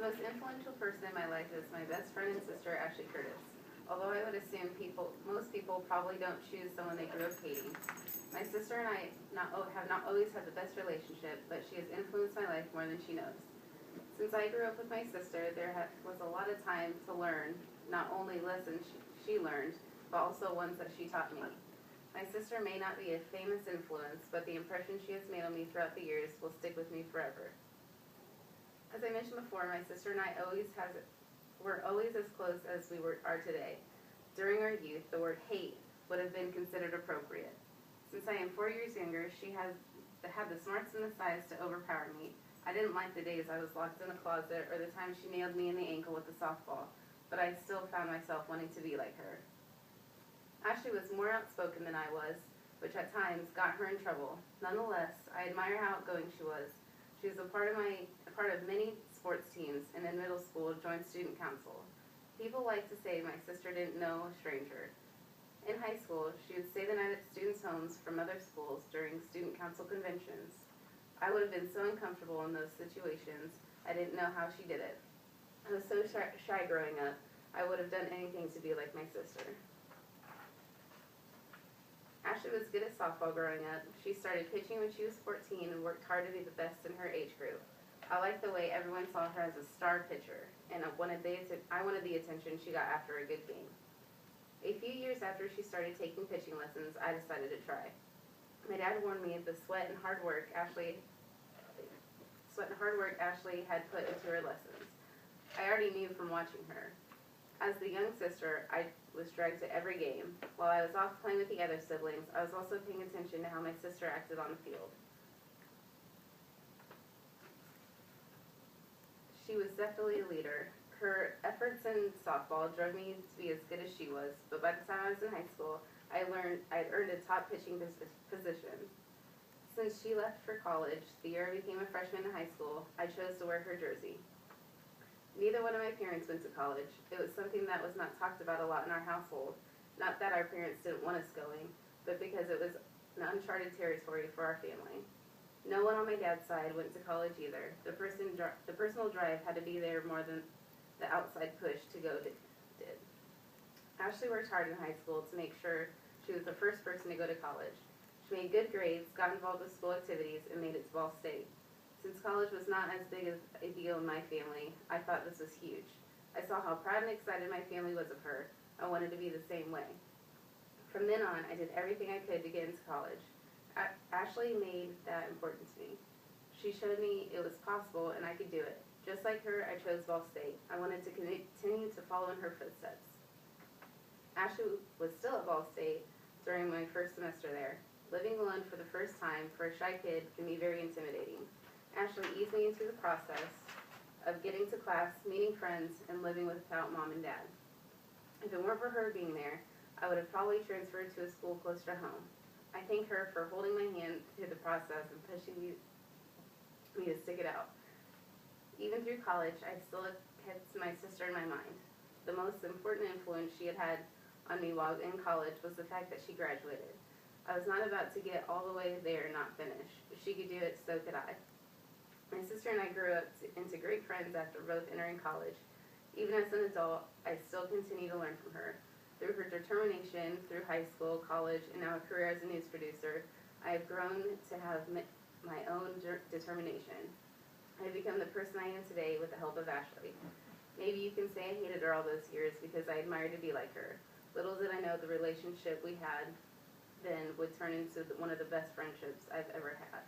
The most influential person in my life is my best friend and sister, Ashley Curtis. Although I would assume most people probably don't choose someone they grew up hating. My sister and I have not always had the best relationship, but she has influenced my life more than she knows. Since I grew up with my sister, there was a lot of time to learn, not only lessons she learned, but also ones that she taught me. My sister may not be a famous influence, but the impression she has made on me throughout the years will stick with me forever. As I mentioned before, my sister and I were always as close as we are today. During our youth, the word hate would have been considered appropriate. Since I am 4 years younger, she had the smarts and the size to overpower me. I didn't like the days I was locked in a closet or the time she nailed me in the ankle with a softball, but I still found myself wanting to be like her. Ashley was more outspoken than I was, which at times got her in trouble. Nonetheless, I admire how outgoing she was. She was a part of many sports teams, and in middle school joined student council. People like to say my sister didn't know a stranger. In high school, she would stay the night at students' homes from other schools during student council conventions. I would have been so uncomfortable in those situations, I didn't know how she did it. I was so shy growing up, I would have done anything to be like my sister. Ashley was good at softball growing up. She started pitching when she was 14 and worked hard to be the best in her age group. I liked the way everyone saw her as a star pitcher, and I wanted the attention she got after a good game. A few years after she started taking pitching lessons, I decided to try. My dad warned me of the sweat and hard work Ashley had put into her lessons. I already knew from watching her. As the young sister, I was dragged to every game. While I was off playing with the other siblings, I was also paying attention to how my sister acted on the field. She was definitely a leader. Her efforts in softball drove me to be as good as she was, but by the time I was in high school, I had earned a top pitching position. Since she left for college, the year I became a freshman in high school, I chose to wear her jersey. Neither one of my parents went to college. It was something that was not talked about a lot in our household. Not that our parents didn't want us going, but because it was an uncharted territory for our family. No one on my dad's side went to college either. The personal drive had to be there more than the outside push to go did. Ashley worked hard in high school to make sure she was the first person to go to college. She made good grades, got involved with school activities, and made it to Ball State. Since college was not as big of a deal in my family, I thought this was huge. I saw how proud and excited my family was of her. I wanted to be the same way. From then on, I did everything I could to get into college. Ashley made that important to me. She showed me it was possible and I could do it. Just like her, I chose Ball State. I wanted to continue to follow in her footsteps. Ashley was still at Ball State during my first semester there. Living alone for the first time for a shy kid can be very intimidating. Ashley eased me into the process of getting to class, meeting friends, and living without mom and dad. If it weren't for her being there, I would have probably transferred to a school closer to home. I thank her for holding my hand through the process and pushing me to stick it out. Even through college, I still kept my sister in my mind. The most important influence she had on me while in college was the fact that she graduated. I was not about to get all the way there and not finish. If she could do it, so could I. My sister and I grew up into great friends after both entering college. Even as an adult, I still continue to learn from her. Through her determination, through high school, college, and now a career as a news producer, I have grown to have my own determination. I have become the person I am today with the help of Ashley. Maybe you can say I hated her all those years because I admired to be like her. Little did I know the relationship we had then would turn into one of the best friendships I've ever had.